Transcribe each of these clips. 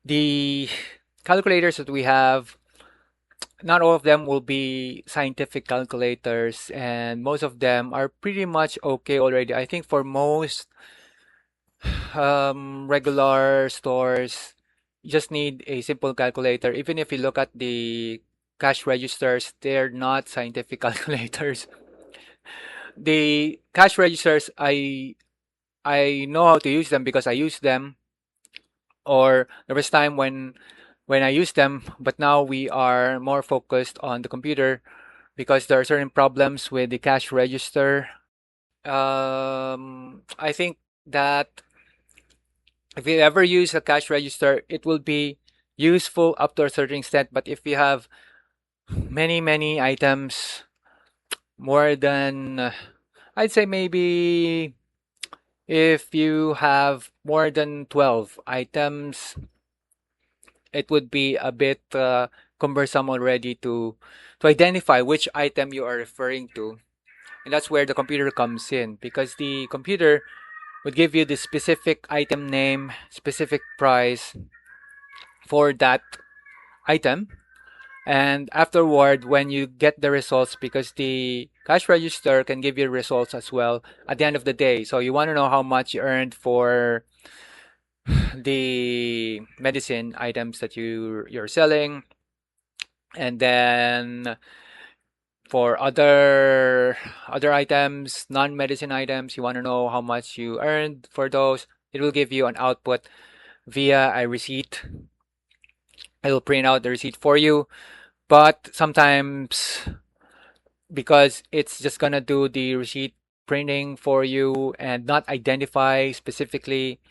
The calculators that we have, not all of them will be scientific calculators, and most of them are pretty much okay already. I think for most regular stores, you just need a simple calculator. Even if you look at the cash registers, they're not scientific calculators. The cash registers, I know how to use them because I use them, or there was time when I used them, but now we are more focused on the computer because there are certain problems with the cash register. I think that if you ever use a cash register, it will be useful up to a certain extent. But if you have many items, more than I'd say maybe if you have more than 12 items, it would be a bit cumbersome already to identify which item you are referring to. And that's where the computer comes in, because the computer would give you the specific item name, specific price for that item. And afterward, when you get the results, because the cash register can give you results as well at the end of the day. So you want to know how much you earned for the medicine items that you're selling, and then for other items, non-medicine items, you want to know how much you earned for those. It will give you an output via a receipt. It will print out the receipt for you. But sometimes, because it's just gonna do the receipt printing for you and not identify specifically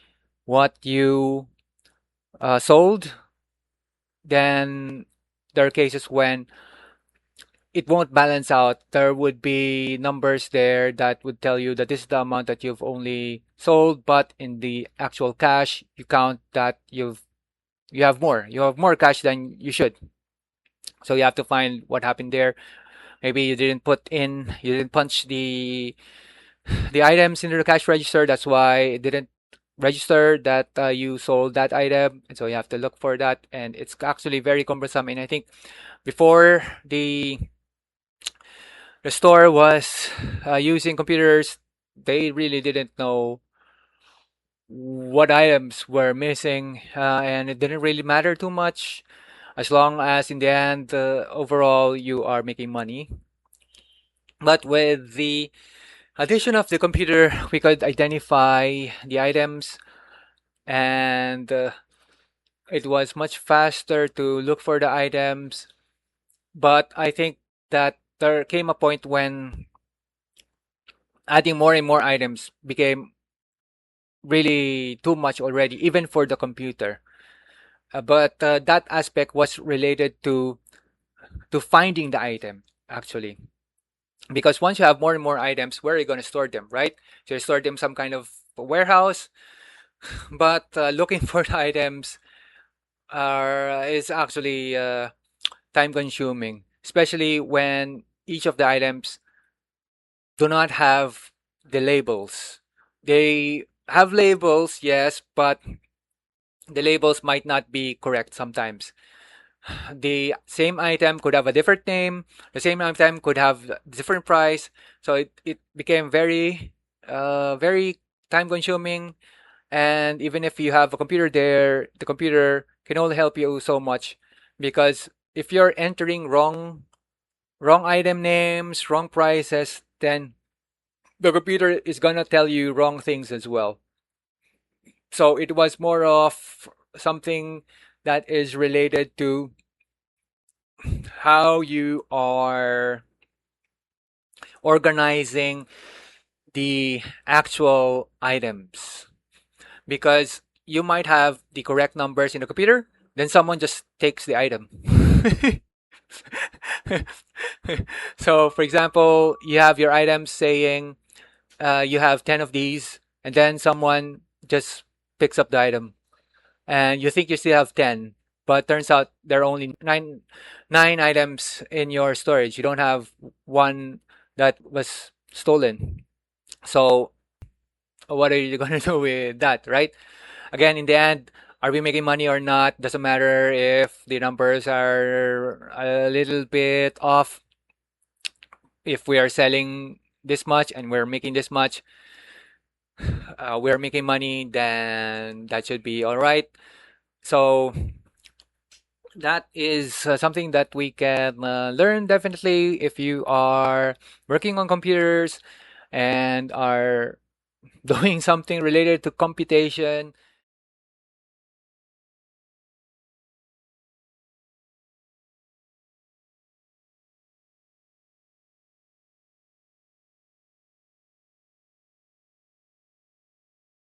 what you sold, then there are cases when it won't balance out. There would be numbers there that would tell you that this is the amount that you've only sold, but in the actual cash, you count that you have more. You have more cash than you should. So you have to find what happened there. Maybe you didn't punch the items into the cash register. That's why it didn't register that you sold that item. And so you have to look for that. And it's actually very cumbersome. And I think before the store was using computers, they really didn't know what items were missing, and it didn't really matter too much as long as in the end, overall, you are making money. But with the addition of the computer, we could identify the items, and it was much faster to look for the items. But I think that there came a point when adding more and more items became really too much already, even for the computer. But that aspect was related to finding the item actually, because once you have more and more items, where are you going to store them, right? So you store them some kind of warehouse, but looking for the items is actually time consuming, especially when each of the items do not have the labels. They have labels, yes, but the labels might not be correct sometimes. The same item could have a different name, the same item could have different price. So it became very time consuming. And even if you have a computer there, the computer can only help you so much, because if you're entering wrong item names, wrong prices, then the computer is gonna tell you wrong things as well. So it was more of something that is related to how you are organizing the actual items, because you might have the correct numbers in the computer, then someone just takes the item. So for example, you have your items saying you have 10 of these, and then someone just picks up the item, and you think you still have 10, but turns out there are only nine items in your storage. You don't have one that was stolen. So what are you going to do with that, right? Again, in the end, Are we making money or not? Doesn't matter if the numbers are a little bit off. If we are selling this much and we're making this much, we're making money, then that should be all right. So that is something that we can learn definitely if you are working on computers and are doing something related to computation.